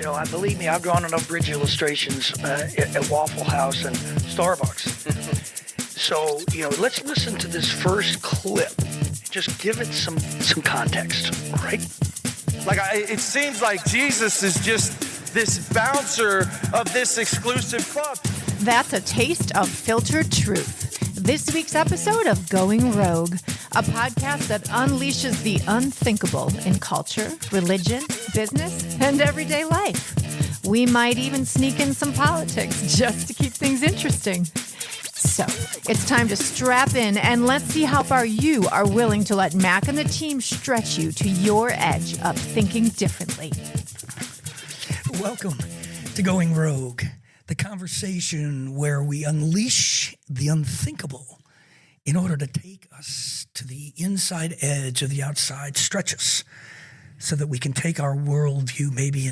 Believe me, I've drawn enough bridge illustrations at Waffle House and Starbucks. So, let's listen to this first clip. Just give it some context, all right? It seems like Jesus is just this bouncer of this exclusive club. That's a taste of filtered truth. This week's episode of Going Rogue, a podcast that unleashes the unthinkable in culture, religion, business, and everyday life. We might even sneak in some politics just to keep things interesting. So, it's time to strap in and let's see how far you are willing to let Mac and the team stretch you to your edge of thinking differently. Welcome to Going Rogue, the conversation where we unleash the unthinkable in order to take us to the inside edge of the outside, stretch us so that we can take our worldview maybe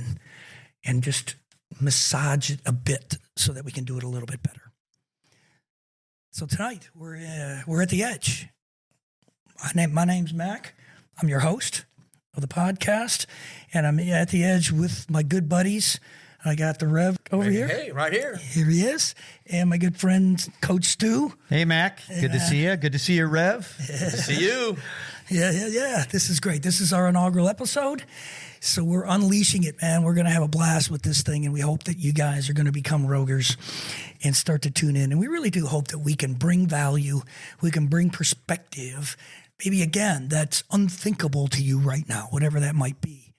and just massage it a bit so that we can do it a little bit better. So tonight we're at the edge. My name's Mac. I'm your host of the podcast, and I'm at the edge with my good buddies. I got the Rev over here. Hey, right here. Here he is. And my good friend, Coach Stu. Hey, Mac. Good to see you. Good to see you, Rev. Good to see you. Yeah. This is great. This is our inaugural episode. So we're unleashing it, man. We're going to have a blast with this thing, and we hope that you guys are going to become roguers and start to tune in. And we really do hope that we can bring value, we can bring perspective, maybe, again, that's unthinkable to you right now, whatever that might be,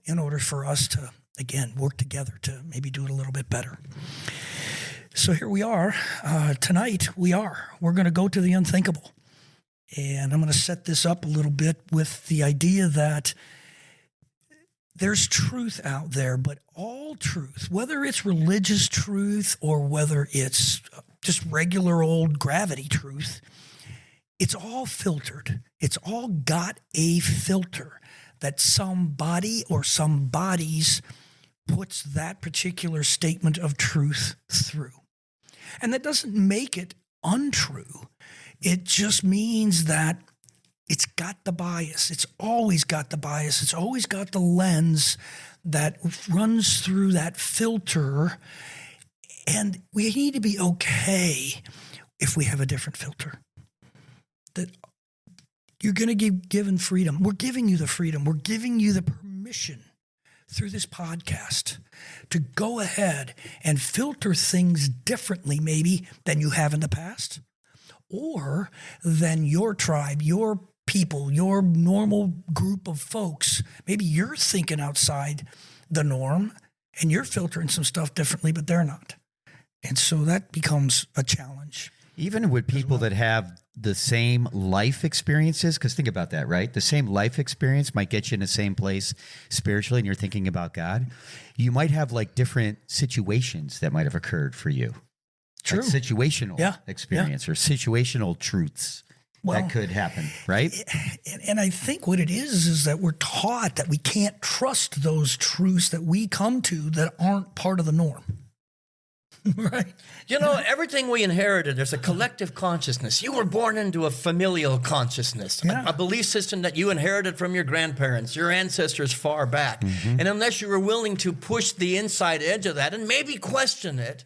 in order for us to, again, work together to maybe do it a little bit better. So here we are. Tonight, we're going to go to the unthinkable. And I'm going to set this up a little bit with the idea that there's truth out there, but all truth, whether it's religious truth or whether it's just regular old gravity truth, it's all filtered. It's all got a filter that somebody or some bodies puts that particular statement of truth through. And that doesn't make it untrue. It just means that it's got the bias. It's always got the bias. It's always got the lens that runs through that filter. And we need to be okay if we have a different filter. That you're going to give given freedom. We're giving you the freedom. We're giving you the permission through this podcast to go ahead and filter things differently maybe than you have in the past, or than your tribe, your people, your normal group of folks. Maybe you're thinking outside the norm and you're filtering some stuff differently, but they're not. And so that becomes a challenge. Even with people that have the same life experiences, because think about that, right? The same life experience might get you in the same place spiritually, and you're thinking about God. You might have like different situations that might have occurred for you. True. Like situational experience or situational truths that could happen, right? And I think what it is that we're taught that we can't trust those truths that we come to that aren't part of the norm. Right? Everything we inherited, there's a collective consciousness. You were born into a familial consciousness, a belief system that you inherited from your grandparents, your ancestors far back. Mm-hmm. And unless you were willing to push the inside edge of that and maybe question it,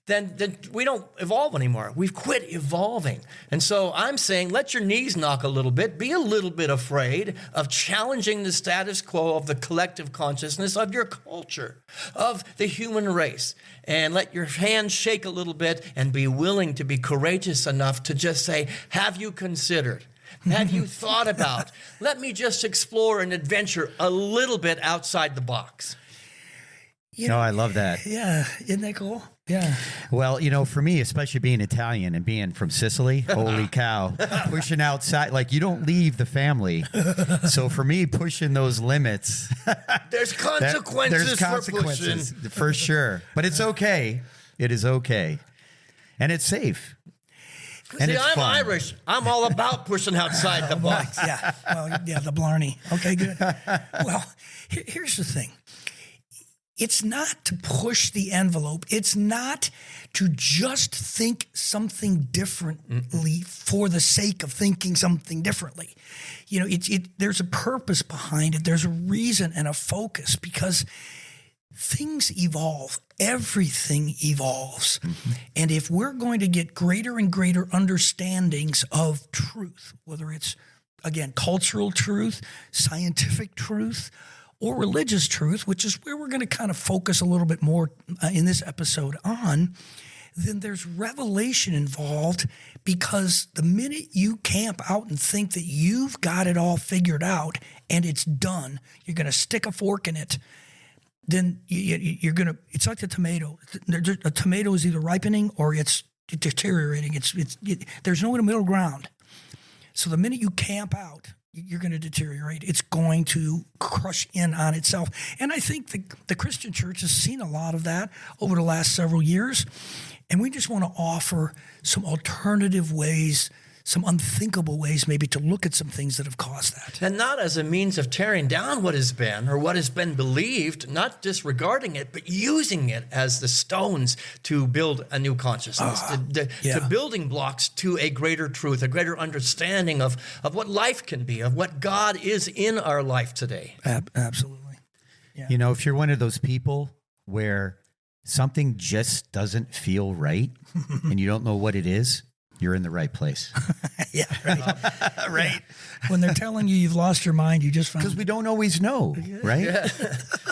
then we don't evolve anymore. We've quit evolving. And so I'm saying, let your knees knock a little bit. Be a little bit afraid of challenging the status quo of the collective consciousness of your culture, of the human race. And let your hands shake a little bit and be willing to be courageous enough to just say, have you considered? Have you thought about? Let me just explore and adventure a little bit outside the box. I love that. Yeah. Isn't that cool? Yeah. Well, for me, especially being Italian and being from Sicily, holy cow, pushing outside, like you don't leave the family. So for me, pushing those limits. There's consequences for pushing. For sure. But it's okay. It is okay. And it's safe. And See, I'm fun. Irish. I'm all about pushing outside the box. The Blarney. Okay, good. Well, here's the thing. It's not to push the envelope. It's not to just think something differently for the sake of thinking something differently. There's a purpose behind it. There's a reason and a focus, because things evolve. Everything evolves. And if we're going to get greater and greater understandings of truth, whether it's, again, cultural truth, scientific truth, or religious truth, which is where we're going to kind of focus a little bit more in this episode on, then there's revelation involved, because the minute you camp out and think that you've got it all figured out and it's done, you're going to stick a fork in it, then you're going to, it's like the tomato. A tomato is either ripening or it's deteriorating. There's no middle ground. So the minute you camp out, you're going to deteriorate. It's going to crush in on itself. And I think the Christian church has seen a lot of that over the last several years. And we just want to offer some alternative ways, some unthinkable ways maybe to look at some things that have caused that. And not as a means of tearing down what has been or what has been believed, not disregarding it, but using it as the stones to build a new consciousness, to building blocks to a greater truth, a greater understanding of what life can be, of what God is in our life today. Absolutely. Yeah. You know, if you're one of those people where something just doesn't feel right and you don't know what it is, you're in the right place. Yeah, right. Right. When they're telling you you've lost your mind, you just found... Because we don't always know, right? Yeah.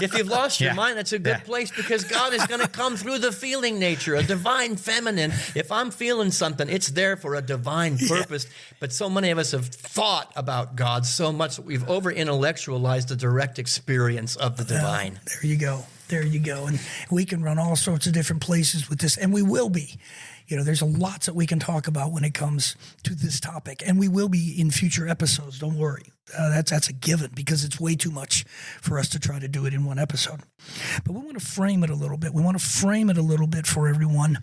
If you've lost your mind, that's a good place, because God is going to come through the feeling nature, a divine feminine. If I'm feeling something, it's there for a divine purpose. But so many of us have thought about God so much that we've over-intellectualized the direct experience of the divine. There you go. There you go. And we can run all sorts of different places with this, and we will be. You know, there's lots that we can talk about when it comes to this topic, and we will be in future episodes. Don't worry. That's a given, because it's way too much for us to try to do it in one episode. But we want to frame it a little bit. We want to frame it a little bit for everyone.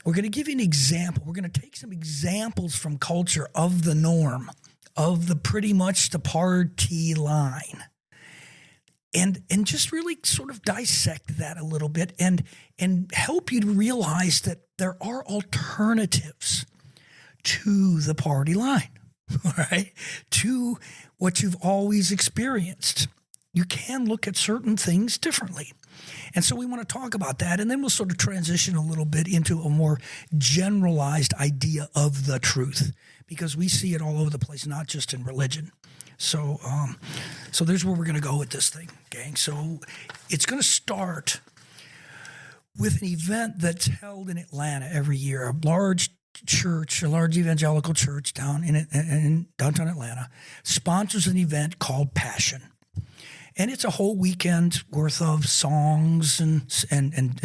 We're going to give you an example. We're going to take some examples from culture of the norm, of the pretty much the party line. And just really sort of dissect that a little bit and help you to realize that there are alternatives to the party line, all right, to what you've always experienced. You can look at certain things differently. And so we want to talk about that, and then we'll sort of transition a little bit into a more generalized idea of the truth, because we see it all over the place, not just in religion. So there's where we're going to go with this thing, gang. So it's going to start with an event that's held in Atlanta every year. A large church, a large evangelical church down in downtown Atlanta, sponsors an event called Passion. And it's a whole weekend worth of songs and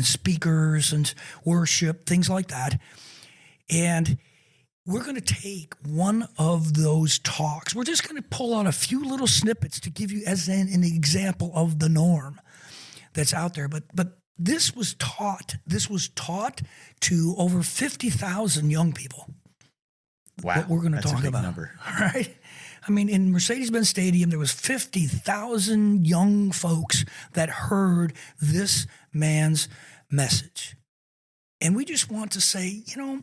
speakers and worship, things like that. And we're going to take one of those talks. We're just going to pull out a few little snippets to give you as an example of the norm that's out there. But this was taught. This was taught to over 50,000 young people. Wow, what we're going to talk about. Number. All right. I mean, in Mercedes-Benz Stadium, there was 50,000 young folks that heard this man's message. And we just want to say, you know,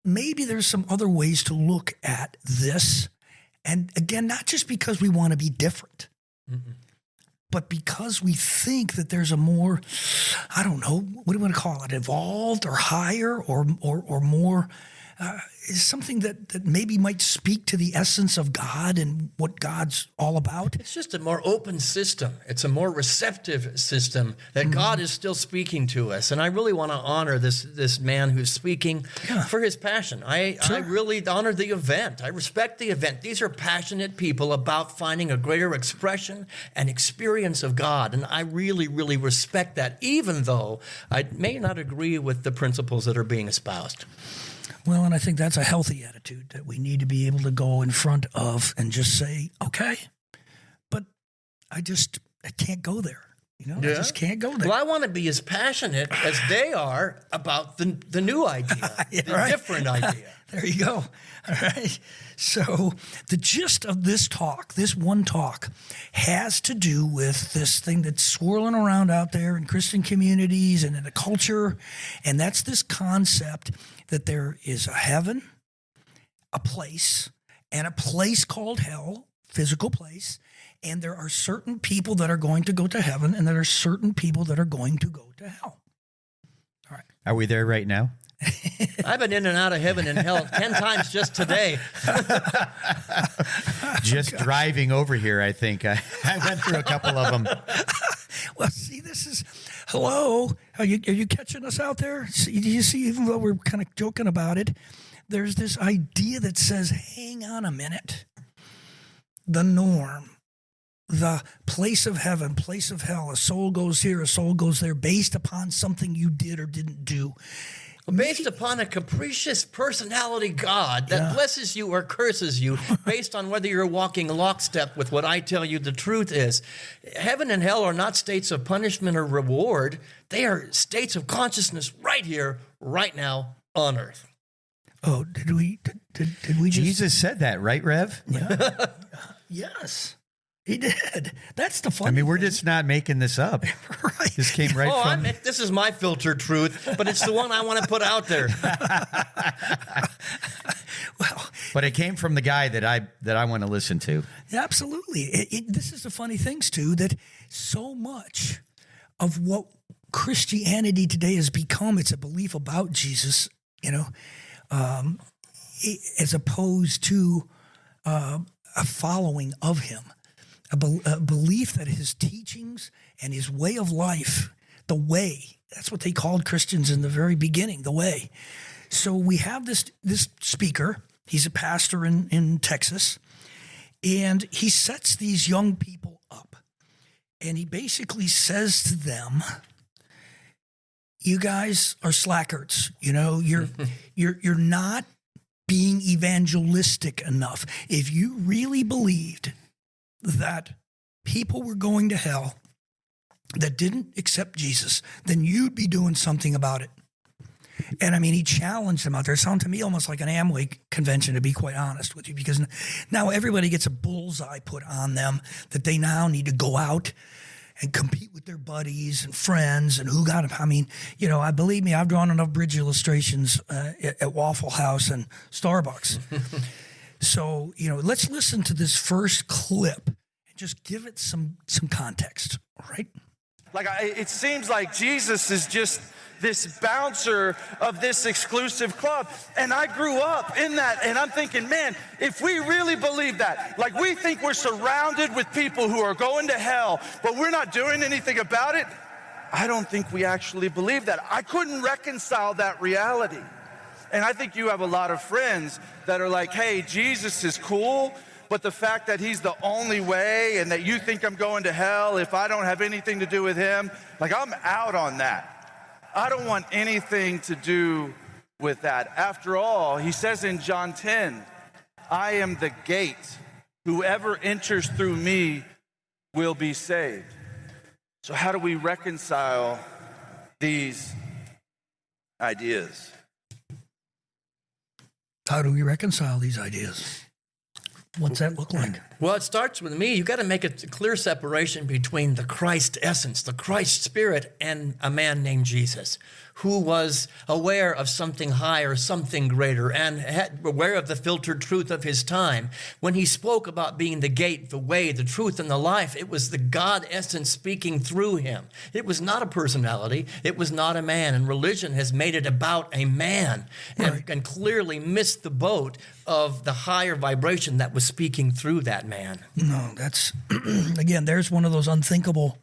maybe there's some other ways to look at this. And again, not just because we want to be different, but because we think that there's a more, I don't know, what do we want to call it, evolved or higher or more, is something that maybe might speak to the essence of God and what God's all about. It's just a more open system. It's a more receptive system that God is still speaking to us. And I really want to honor this man who's speaking for his passion. I really honor the event. I respect the event. These are passionate people about finding a greater expression and experience of God. And I really, really respect that, even though I may not agree with the principles that are being espoused. Well, and I think that's a healthy attitude that we need to be able to go in front of and just say, okay, but I can't go there. You know, I just can't go there. Well, I want to be as passionate as they are about the new idea, different idea. There you go. All right. So the gist of this talk, this one talk, has to do with this thing that's swirling around out there in Christian communities and in the culture. And that's this concept that there is a heaven, a place, and a place called hell, physical place. And there are certain people that are going to go to heaven, and there are certain people that are going to go to hell. All right. Are we there right now? I've been in and out of heaven and hell 10 times just today. Just driving over here, I think. I went through a couple of them. Well, see, this is, hello, are you catching us out there? Do you see, even though we're kind of joking about it, there's this idea that says, hang on a minute. The norm, the place of heaven, place of hell, a soul goes here, a soul goes there, based upon something you did or didn't do. Based upon a capricious personality God that blesses you or curses you based on whether you're walking lockstep with what I tell you the truth is. Heaven and hell are not states of punishment or reward. They are states of consciousness right here, right now on earth. Oh, did we just... Jesus said that, right, Rev? Yeah. Yes, he did. That's the funny we're thing. just not making this up. Right. This came right from... This is my filtered truth, but it's the one I want to put out there. Well, But it came from the guy that I want to listen to. absolutely. This is the funny things, too, that so much of what Christianity today has become, it's a belief about Jesus, as opposed to a following of him, a belief that his teachings and his way of life, the way, that's what they called Christians in the very beginning, the way. So we have this speaker, he's a pastor in Texas, and he sets these young people up, and he basically says to them, you guys are slackards, you're not being evangelistic enough. If you really believed that people were going to hell that didn't accept Jesus, then you'd be doing something about it. And he challenged them out there. It sounded to me almost like an Amway convention, to be quite honest with you, because now everybody gets a bullseye put on them that they now need to go out and compete with their buddies and friends and who got them. I believe me, I've drawn enough bridge illustrations at Waffle House and Starbucks. So, let's listen to this first clip and just give it some context, all right? It seems like Jesus is just this bouncer of this exclusive club. And I grew up in that, and I'm thinking, man, if we really believe that, we think we're surrounded with people who are going to hell, but we're not doing anything about it, I don't think we actually believe that. I couldn't reconcile that reality. And I think you have a lot of friends that are like, hey, Jesus is cool, but the fact that he's the only way and that you think I'm going to hell if I don't have anything to do with him, I'm out on that. I don't want anything to do with that. After all, he says in John 10, I am the gate. Whoever enters through me will be saved. So how do we reconcile these ideas? How do we reconcile these ideas? What's that look like? Well, it starts with me. You got to make a clear separation between the Christ essence, the Christ spirit, and a man named Jesus, who was aware of something higher, something greater, and aware of the filtered truth of his time. When he spoke about being the gate, the way, the truth, and the life, it was the God essence speaking through him. It was not a personality. It was not a man. And religion has made it about a man, and clearly missed the boat of the higher vibration that was speaking through that man. No, that's, again, there's one of those unthinkable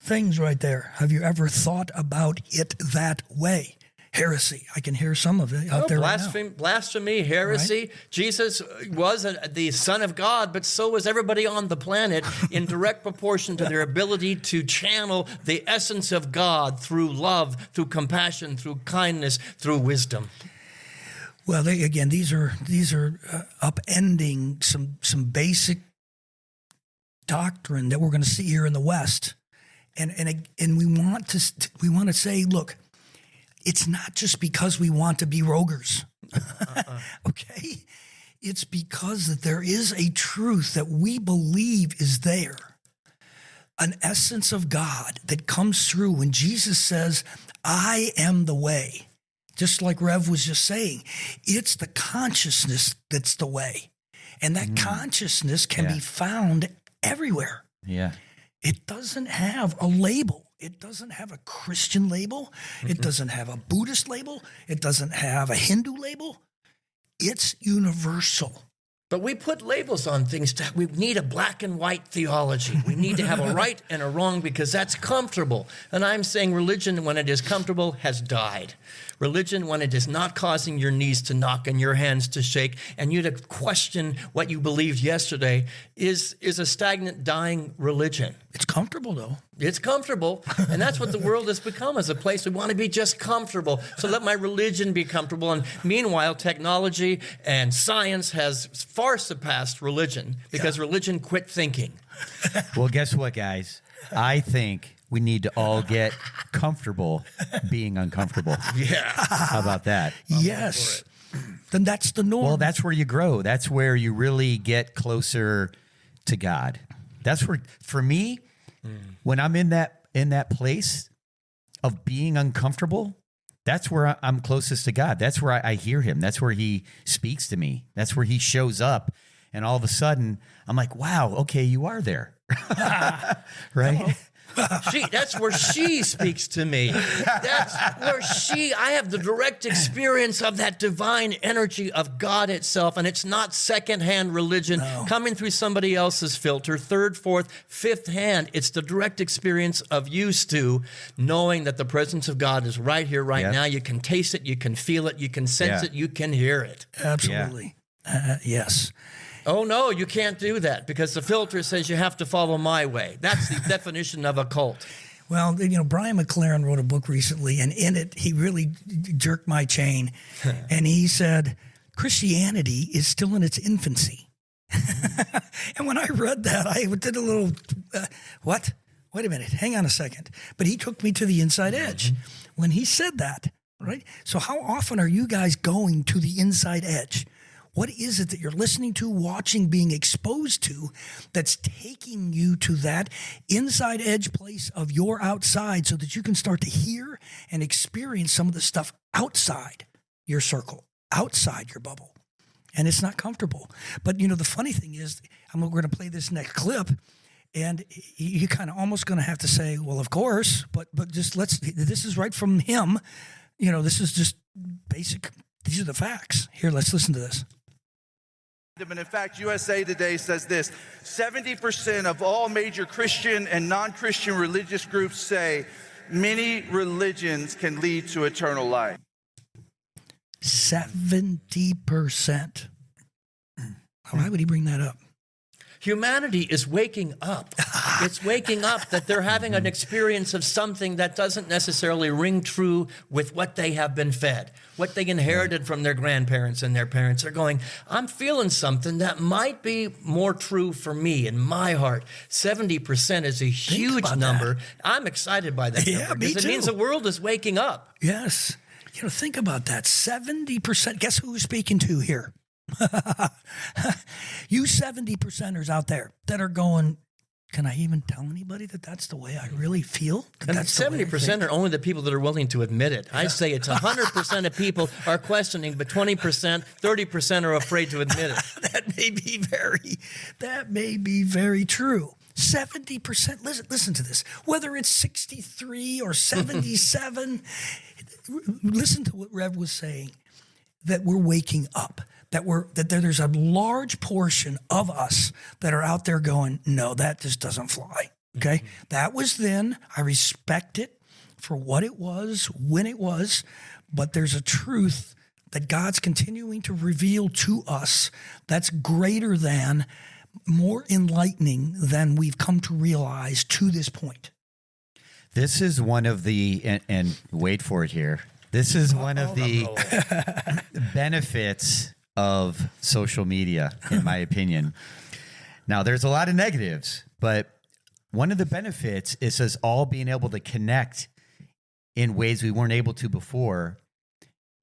things right there. Have you ever thought about it that way? Heresy. I can hear some of it out there right now. Blasphemy, heresy. Right? Jesus was the Son of God, but so was everybody on the planet in direct proportion to their ability to channel the essence of God through love, through compassion, through kindness, through wisdom. Well, these are upending some basic doctrine that we're going to see here in the West, and we want to say, look, it's not just because we want to be roguers, okay? It's because that there is a truth that we believe is there, an essence of God that comes through when Jesus says, "I am the way." Just like Rev was just saying, it's the consciousness that's the way. And that consciousness can be found everywhere. Yeah. It doesn't have a label. It doesn't have a Christian label. It doesn't have a Buddhist label. It doesn't have a Hindu label. It's universal. But we put labels on things. We need a black and white theology. We need to have a right and a wrong because that's comfortable. And I'm saying religion, when it is comfortable, has died. Religion, when it is not causing your knees to knock and your hands to shake and you to question what you believed yesterday, is a stagnant, dying religion. It's comfortable, though. It's comfortable, and that's what the world has become, as a place we want to be just comfortable. So let my religion be comfortable. And meanwhile, technology and science has far surpassed religion because religion quit thinking. Well, guess what, guys? I think we need to all get comfortable being uncomfortable. Yeah. How about that? Yes. Then that's the norm. Well, that's where you grow. That's where you really get closer to God. That's where, for me, when I'm in that place of being uncomfortable, that's where I'm closest to God. That's where I hear him. That's where he speaks to me. That's where he shows up. And all of a sudden, I'm like, wow, okay, you are there. Right? That's where she speaks to me. That's where I have the direct experience of that divine energy of God itself. And it's not secondhand religion coming through somebody else's filter, third, fourth, fifth hand. It's the direct experience of you, Stu, knowing that the presence of God is right here, right now. You can taste it, you can feel it, you can sense it, you can hear it. Absolutely. Yes. Oh, no, you can't do that because the filter says you have to follow my way. That's the definition of a cult. Well, Brian McLaren wrote a book recently, and in it, he really jerked my chain. And he said, Christianity is still in its infancy. And when I read that, I did a little, what? Wait a minute, hang on a second. But he took me to the inside edge when he said that, right? So how often are you guys going to the inside edge? What is it that you're listening to, watching, being exposed to that's taking you to that inside edge place of your outside so that you can start to hear and experience some of the stuff outside your circle, outside your bubble? And it's not comfortable. But, the funny thing is, we're going to play this next clip, and you kind of almost going to have to say, well, of course, but just this is right from him. This is just basic. These are the facts. Here, let's listen to this. And in fact, USA Today says this: 70% of all major Christian and non-Christian religious groups say many religions can lead to eternal life. 70%. Why would he bring that up? Humanity is waking up. It's waking up that they're having an experience of something that doesn't necessarily ring true with what they have been fed, what they inherited from their grandparents and their parents. They're going, I'm feeling something that might be more true for me in my heart. 70% is a huge number. That. I'm excited by that number because it means the world is waking up. Yes. Think about that. 70%. Guess who we're speaking to here? You 70%ers out there that are going, can I even tell anybody that that's the way I really feel? And 70% are only the people that are willing to admit it. I say it's 100% of people are questioning, but 20%, 30% are afraid to admit it. That may be very true. 70%. Listen to this. Whether it's 63 or 77, listen to what Rev was saying. That we're waking up. That there's a large portion of us that are out there going, no, that just doesn't fly. Okay, that was then. I respect it for what it was, when it was, but there's a truth that God's continuing to reveal to us that's greater than, more enlightening than we've come to realize to this point. This is one of the, and wait for it here. This is one of the benefits of social media, in my opinion. Now, there's a lot of negatives, but one of the benefits is us all being able to connect in ways we weren't able to before,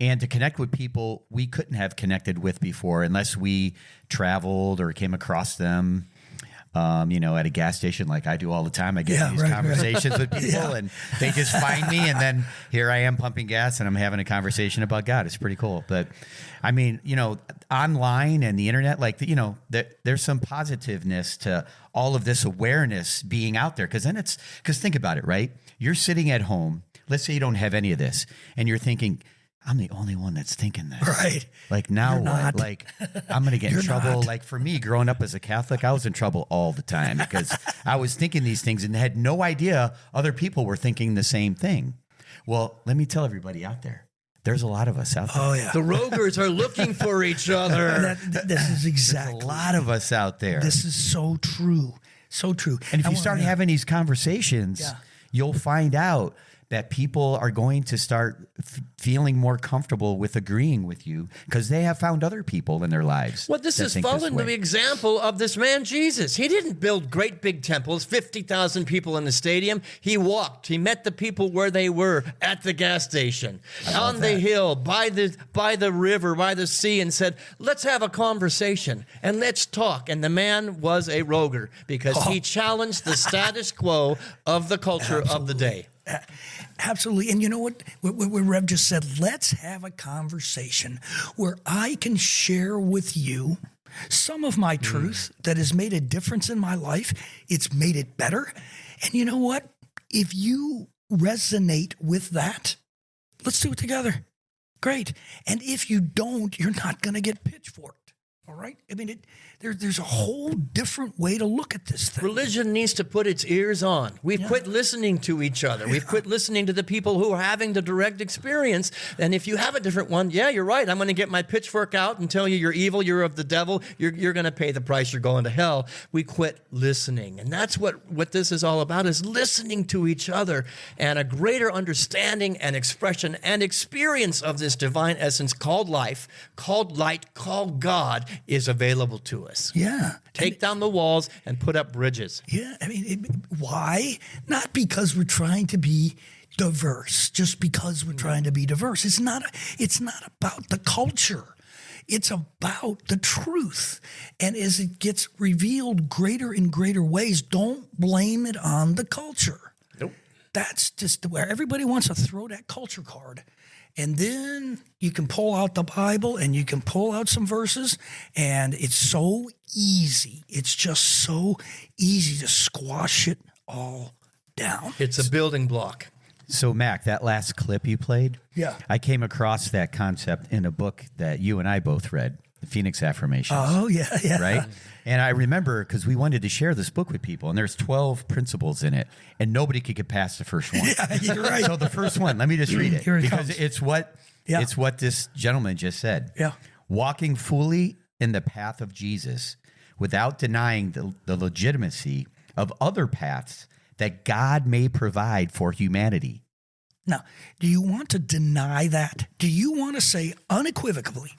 and to connect with people we couldn't have connected with before unless we traveled or came across them. at a gas station like I do all the time. I get Yeah, these right, conversations with people and they just find me, and then here I am pumping gas and I'm having a conversation about God. It's pretty cool. But I mean, online and the internet, there's some positiveness to all of this awareness being out there. Because think about it, right? You're sitting at home. Let's say you don't have any of this and you're thinking, I'm the only one that's thinking this. Right. Like now You're what? not. Like I'm going to get in You're trouble. not. Like for me, growing up as a Catholic, I was in trouble all the time because I was thinking these things and had no idea other people were thinking the same thing. Well, let me tell everybody out there, there's a lot of us out there. Oh, yeah. The roguers are looking for each other. This is There's exactly. a lot of us out there. This is so true. So true. And if you start having these conversations, Yeah. you'll find out that people are going to start feeling more comfortable with agreeing with you because they have found other people in their lives. Well, this that is think this following the way. example of this man, Jesus. He didn't build great big temples, 50,000 people in the stadium. He walked. He met the people where they were at the gas station, on the hill, by the river, by the sea, and said, let's have a conversation and let's talk. And the man was a roguer because he challenged the status quo of the culture of the day. Absolutely. And you know what Rev just said? Let's have a conversation where I can share with you some of my truth that has made a difference in my life. It's made it better. And you know what? If you resonate with that, let's do it together. Great. And if you don't, you're not going to get pitchforked. All right? I mean, there's a whole different way to look at this thing. Religion needs to put its ears on. We've quit listening to each other. We've quit listening to the people who are having the direct experience. And if you have a different one, yeah, you're right. I'm going to get my pitchfork out and tell you you're evil, you're of the devil, you're going to pay the price, you're going to hell. We quit listening. And that's what this is all about, is listening to each other, and a greater understanding and expression and experience of this divine essence called life, called light, called God is available to us. Yeah. Take down the walls and put up bridges. Yeah, I mean, why? Not because we're trying to be diverse, just because we're trying to be diverse. It's not about the culture. It's about the truth. And as it gets revealed greater in greater ways, don't blame it on the culture. Nope. That's just where everybody wants to throw that culture card. And then you can pull out the Bible and you can pull out some verses, and it's so easy. It's just so easy to squash it all down. It's a building block. So, Mac, that last clip you played, Yeah. I came across that concept in a book that you and I both read, The Phoenix Affirmations. Oh, yeah. Right? And I remember because we wanted to share this book with people, and there's 12 principles in it, and nobody could get past the first one. Yeah, you're right. So the first one, let me just read it, Here it because comes. it's what this gentleman just said. Yeah. Walking fully in the path of Jesus without denying the legitimacy of other paths that God may provide for humanity. Now, do you want to deny that? Do you want to say unequivocally,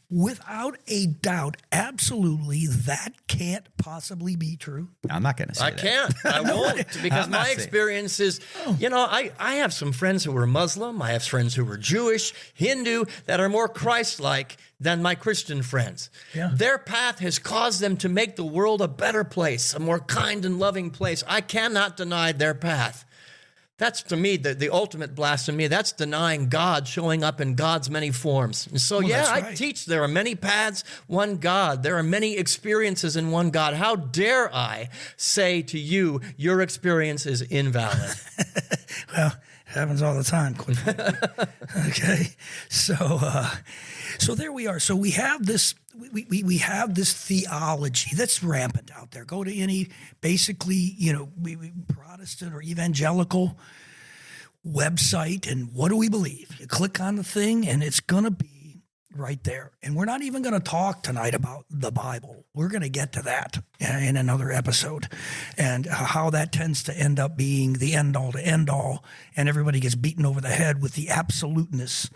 without a doubt, absolutely, that can't possibly be true? I'm not going to say I that. can't. I won't. Because I'm not my saying- experience is, I have some friends who were Muslim. I have friends who were Jewish, Hindu, that are more Christ-like than my Christian friends. Yeah. Their path has caused them to make the world a better place, a more kind and loving place. I cannot deny their path. That's, to me, the ultimate blasphemy. That's denying God showing up in God's many forms. And so, that's I right. teach there are many paths, one God. There are many experiences in one God. How dare I say to you, your experience is invalid? Well, it happens all the time. Quite frankly. Okay, so there we are. So we have this. We have this theology that's rampant out there. Go to any basically, Protestant or evangelical website, and what do we believe? You click on the thing, and it's going to be right there. And we're not even going to talk tonight about the Bible. We're going to get to that in another episode, and how that tends to end up being the end-all to end-all, and everybody gets beaten over the head with the absoluteness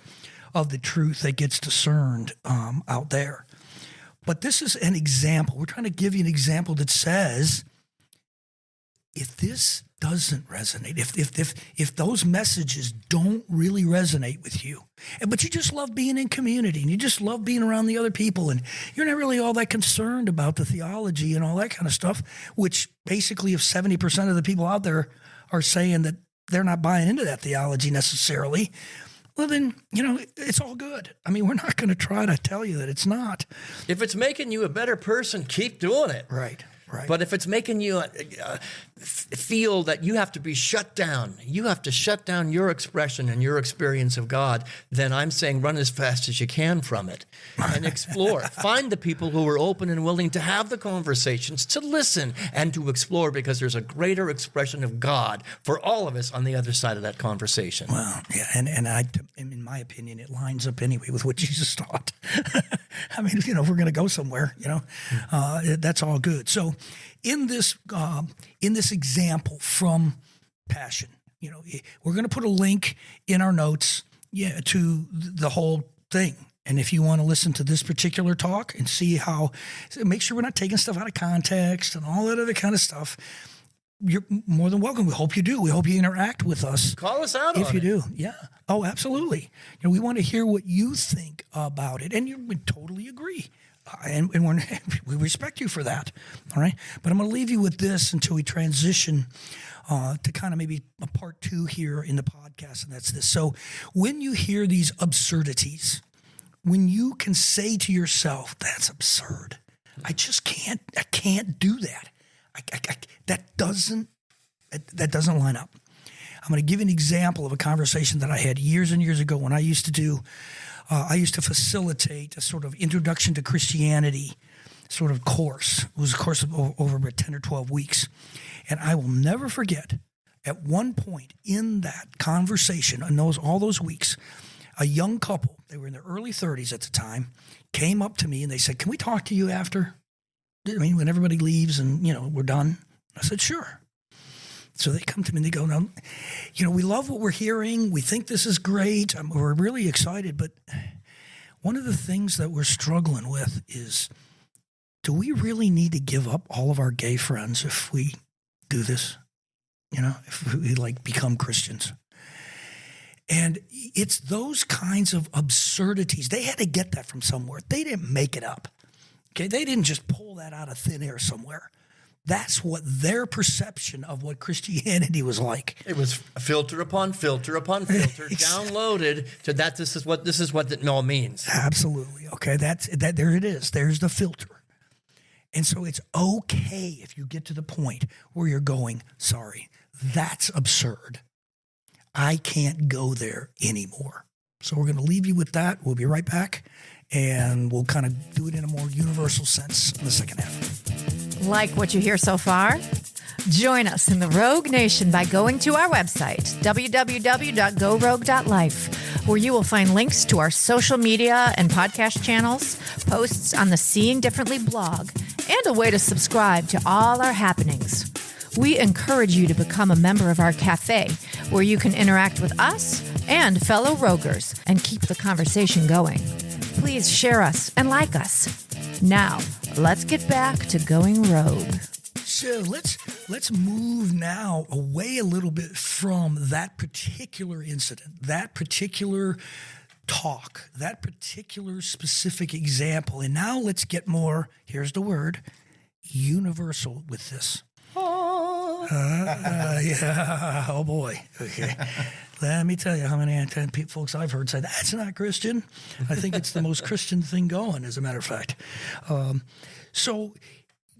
of the truth that gets discerned out there. But this is an example. We're trying to give you an example that says, if this doesn't resonate, if those messages don't really resonate with you, but you just love being in community and you just love being around the other people and you're not really all that concerned about the theology and all that kind of stuff, which basically if 70% of the people out there are saying that they're not buying into that theology necessarily, well, then, it's all good. I mean, we're not going to try to tell you that it's not. If it's making you a better person, keep doing it. Right. But if it's making you feel that you have to be shut down, you have to shut down your expression and your experience of God, then I'm saying run as fast as you can from it and explore. Find the people who are open and willing to have the conversations, to listen and to explore, because there's a greater expression of God for all of us on the other side of that conversation. Well, yeah, and in my opinion, it lines up anyway with what Jesus taught. I mean, if we're going to go somewhere, that's all good. So in this example from Passion, we're going to put a link in our notes, to the whole thing. And if you want to listen to this particular talk and see make sure we're not taking stuff out of context and all that other kind of stuff, you're more than welcome. We hope you do. We hope you interact with us. Call us out if on you it. do. Yeah. Oh, absolutely. We want to hear what you think about it, and we totally agree. And we respect you for that, all right? But I'm going to leave you with this until we transition to kind of maybe a part 2 here in the podcast, and that's this. So when you hear these absurdities, when you can say to yourself, that's absurd, I can't do that. That doesn't line up. I'm going to give you an example of a conversation that I had years and years ago when I used to facilitate a sort of introduction to Christianity sort of course. It was a course of over about 10 or 12 weeks. And I will never forget, at one point in that conversation, in all those weeks, a young couple, they were in their early 30s at the time, came up to me and they said, "Can we talk to you after? I mean, when everybody leaves and, we're done?" I said, "Sure." So they come to me and they go, "Now, we love what we're hearing. We think this is great. We're really excited. But one of the things that we're struggling with is, do we really need to give up all of our gay friends if we do this? If we become Christians?" And it's those kinds of absurdities. They had to get that from somewhere. They didn't make it up. Okay, they didn't just pull that out of thin air somewhere. That's what their perception of what Christianity was like. It was filter upon filter upon filter, downloaded to that. This is what it all means. Absolutely. Okay, there it is. There's the filter. And so it's okay if you get to the point where you're going, "Sorry, that's absurd. I can't go there anymore." So we're going to leave you with that. We'll be right back, and we'll kind of do it in a more universal sense in the second half. Like what you hear so far? Join us in the Rogue Nation by going to our website, www.gorogue.life, where you will find links to our social media and podcast channels, posts on the Seeing Differently blog, and a way to subscribe to all our happenings. We encourage you to become a member of our cafe, where you can interact with us and fellow roguers and keep the conversation going. Please share us and like us. Now, let's get back to going rogue. So let's move now away a little bit from that particular incident, that particular talk, that particular specific example. And now let's get more, here's the word, universal with this. Yeah. Oh boy. Okay. Let me tell you how many folks I've heard say, "That's not Christian." I think it's the most Christian thing going, as a matter of fact. So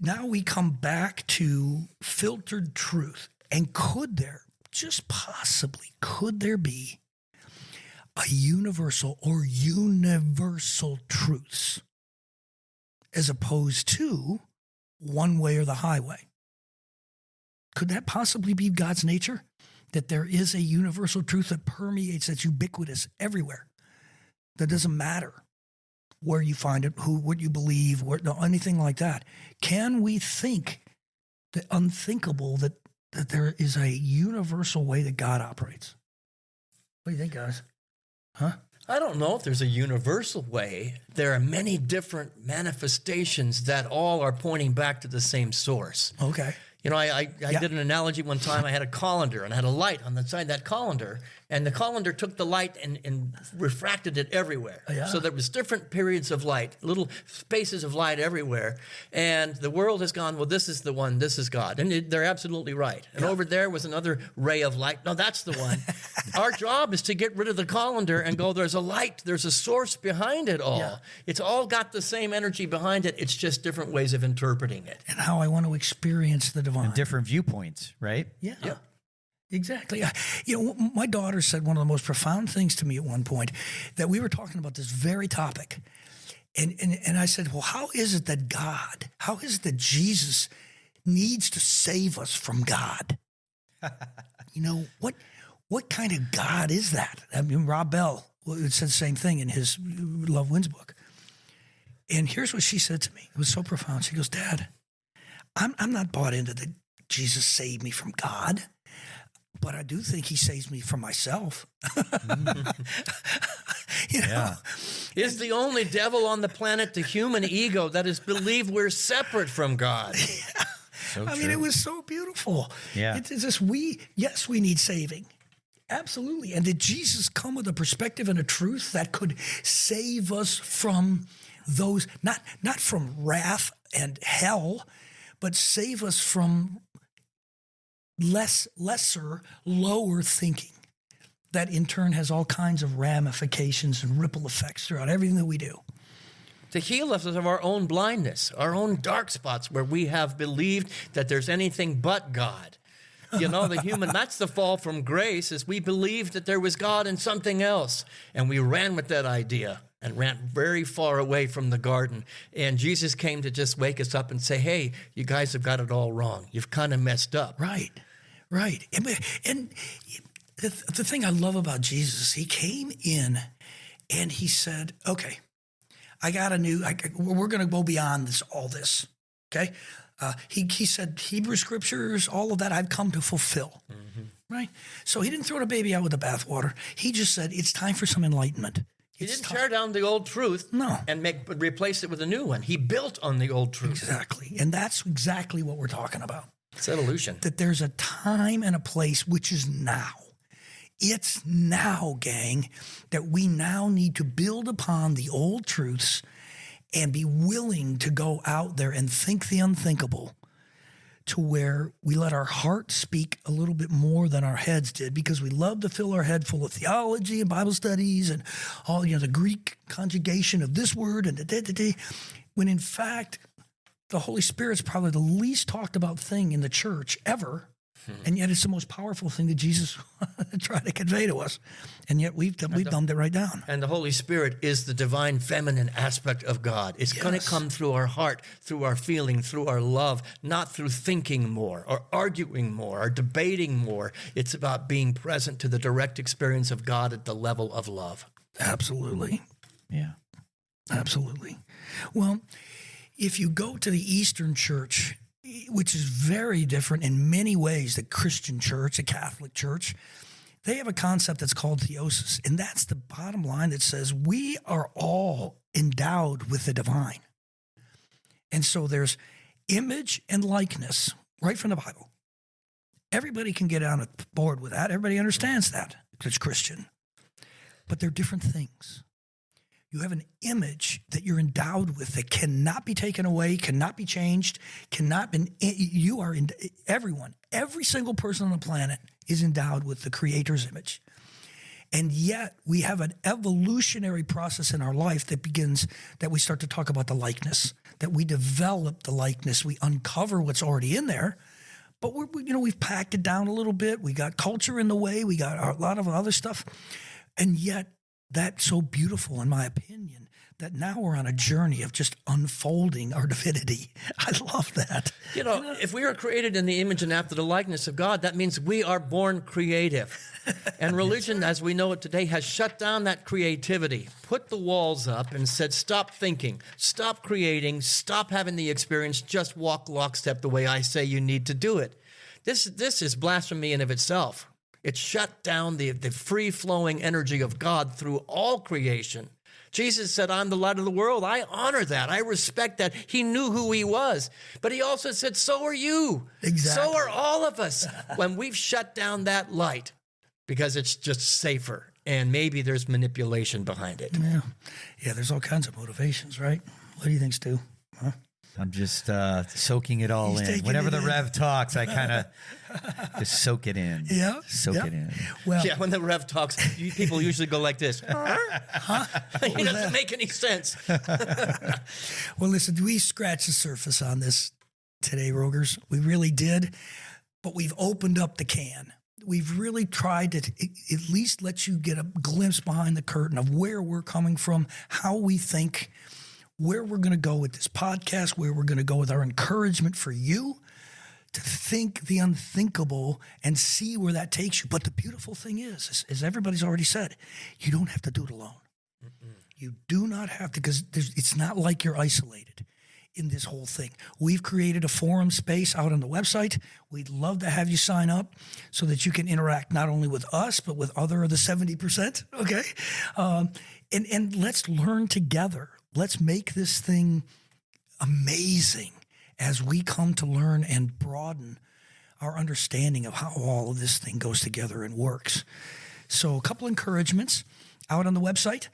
now we come back to filtered truth. And could there be a universal or universal truths as opposed to one way or the highway? Could that possibly be God's nature? That there is a universal truth that permeates, that's ubiquitous everywhere. That doesn't matter where you find it, what you believe, anything like that. Can we think the unthinkable, that there is a universal way that God operates? What do you think, guys? Huh? I don't know if there's a universal way. There are many different manifestations that all are pointing back to the same source. Okay. You know, I did an analogy one time. I had a colander and I had a light on the side of that colander, and the colander took the light and refracted it everywhere. So there was different periods of light, little spaces of light everywhere. And the world has gone, well, this is the one, this is God. And they're absolutely right. And over there was another ray of light. No, that's the one. Our job is to get rid of the colander and go, there's a light, there's a source behind it all. Yeah. It's all got the same energy behind it. It's just different ways of interpreting it. And how I want to experience the divine. And different viewpoints, right? Yeah. Exactly. You know, my daughter said one of the most profound things to me at one point, that we were talking about this very topic. And I said, well, how is it that Jesus needs to save us from God? You know, what kind of God is that? I mean, Rob Bell said the same thing in his Love Wins book. And here's what she said to me. It was so profound. She goes, Dad, I'm not bought into the Jesus saved me from God, but I do think he saves me from myself. You know? Is the only devil on the planet the human ego that has believed we're separate from God? Yeah. So I mean, it was so beautiful. Yeah. It's just we need saving. Absolutely. And did Jesus come with a perspective and a truth that could save us from those, not from wrath and hell, but save us from lesser, lower thinking that in turn has all kinds of ramifications and ripple effects throughout everything that we do. To heal us of our own blindness, our own dark spots where we have believed that there's anything but God. You know, the human, that's the fall from grace, is we believed that there was God in something else. And we ran with that idea and ran very far away from the garden. And Jesus came to just wake us up and say, hey, you guys have got it all wrong. You've kind of messed up. Right. And the thing I love about Jesus, he came in and he said, okay, we're going to go beyond all this. Okay. He said, Hebrew scriptures, all of that I've come to fulfill. Mm-hmm. Right. So he didn't throw the baby out with the bathwater. He just said, it's time for some enlightenment. He didn't tear down the old truth and replace it with a new one. He built on the old truth. Exactly. And that's exactly what we're talking about. It's evolution. That there's a time and a place, which is now. It's now, gang, that we now need to build upon the old truths and be willing to go out there and think the unthinkable, to where we let our heart speak a little bit more than our heads did, because we love to fill our head full of theology and Bible studies and all, the Greek conjugation of this word and when in fact the Holy Spirit's probably the least talked about thing in the church ever. And yet it's the most powerful thing that Jesus tried to convey to us. And yet we've dumbed it right down. And the Holy Spirit is the divine feminine aspect of God. It's going to come through our heart, through our feeling, through our love, not through thinking more or arguing more or debating more. It's about being present to the direct experience of God at the level of love. Absolutely. Yeah. Absolutely. Well, if you go to the Eastern Church, which is very different in many ways, the Christian church, the Catholic church, they have a concept that's called theosis. And that's the bottom line that says we are all endowed with the divine. And so there's image and likeness right from the Bible. Everybody can get on board with that. Everybody understands that because it's Christian. But they're different things. You have an image that you're endowed with that cannot be taken away, cannot be changed, every single person on the planet is endowed with the Creator's image. And yet we have an evolutionary process in our life that we start to talk about the likeness, that we develop the likeness, we uncover what's already in there, but we've packed it down a little bit. We got culture in the way. We got a lot of other stuff. And yet, that's so beautiful, in my opinion, that now we're on a journey of just unfolding our divinity. I love that. If we are created in the image and after the likeness of God, that means we are born creative. And religion, as we know it today, has shut down that creativity, put the walls up and said, stop thinking, stop creating, stop having the experience, just walk lockstep the way I say you need to do it. This is blasphemy in of itself. It shut down the free-flowing energy of God through all creation Jesus said, I'm the light of the world. I honor that. I respect that. He knew who he was. But he also said, so are you. Exactly. So are all of us when we've shut down that light because it's just safer. And maybe there's manipulation behind it. Yeah, there's all kinds of motivations, right? What do you think, Stu? Huh? I'm just soaking it all in. Whenever the Rev talks, I kind of just soak it in. Yeah. Soak it in. Well, Yeah, when the Rev talks, people usually go like this. It doesn't make any sense. well, listen, we scratched the surface on this today, Rogers. We really did, but we've opened up the can. We've really tried to at least let you get a glimpse behind the curtain of where we're coming from, how we think, where we're going to go with this podcast, where we're going to go with our encouragement for you to think the unthinkable and see where that takes you. But the beautiful thing is, as everybody's already said, you don't have to do it alone. You do not have to, because it's not like you're isolated in this whole thing. We've created a forum space out on the website. We'd love to have you sign up so that you can interact not only with us, but with other of the 70%, okay? And let's learn together. Let's make this thing amazing as we come to learn and broaden our understanding of how all of this thing goes together and works. So a couple encouragements out on the website.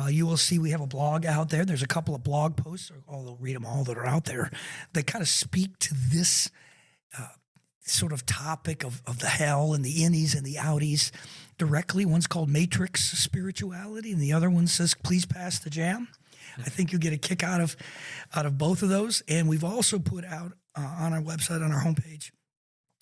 You will see we have a blog out there. There's a couple of blog posts, although read them all that are out there, that kind of speak to this sort of topic of the hell and the innies and the outies directly. One's called Matrix Spirituality, and the other one says, Please Pass the Jam. I think you'll get a kick out of both of those. And we've also put out on our website, on our homepage,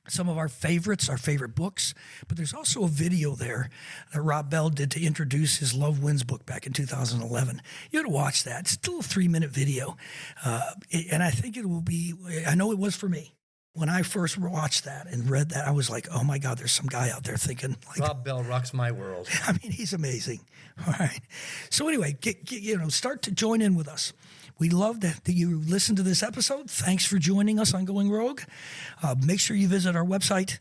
some of our favorites, our favorite books. But there's also a video there that Rob Bell did to introduce his Love Wins book back in 2011. You ought to watch that. It's still a 3-minute video. And I think it will be, I know it was for me. When I first watched that and read that, I was like, oh my God, there's some guy out there thinking like Rob Bell rocks my world. I mean, he's amazing. All right. So anyway, start to join in with us. We love that you listen to this episode. Thanks for joining us on Going Rogue. Make sure you visit our website,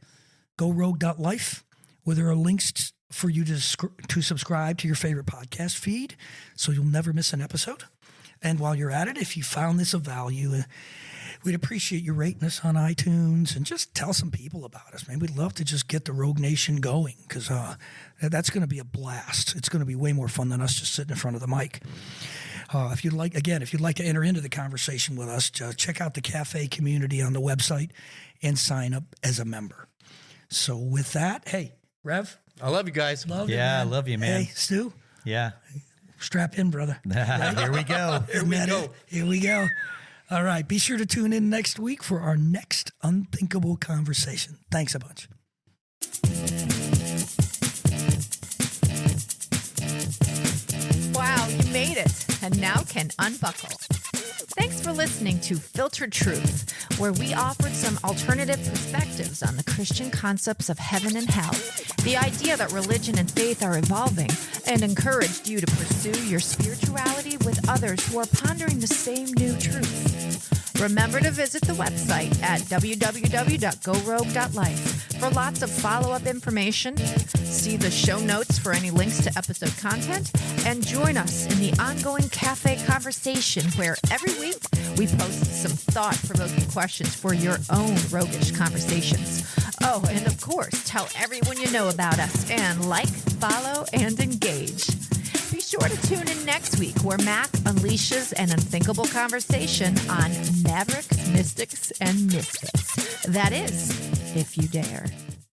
gorogue.life, where there are links for you to subscribe to your favorite podcast feed so you'll never miss an episode. And while you're at it, if you found this of value, we'd appreciate you rating us on iTunes and just tell some people about us, man. We'd love to just get the Rogue Nation going because that's going to be a blast. It's going to be way more fun than us just sitting in front of the mic. If you'd like to enter into the conversation with us, check out the cafe community on the website and sign up as a member. So with that, hey, Rev. I love you guys. Love you, Yeah, man. I love you, man. Hey, Stu. Yeah. Strap in, brother. Here we go. Here we go. All right. Be sure to tune in next week for our next unthinkable conversation. Thanks a bunch. Wow, you made it, and now can unbuckle. Thanks for listening to Filtered Truth, where we offered some alternative perspectives on the Christian concepts of heaven and hell, the idea that religion and faith are evolving, and encouraged you to pursue your spirituality with others who are pondering the same new truths. Remember to visit the website at www.gorogue.life for lots of follow-up information, see the show notes for any links to episode content, and join us in the ongoing cafe conversation where every week we post some thought-provoking questions for your own roguish conversations. Oh, and of course, tell everyone you know about us and like, follow, and engage. Be sure to tune in next week where Mac unleashes an unthinkable conversation on mavericks, mystics, and misfits. That is, if you dare.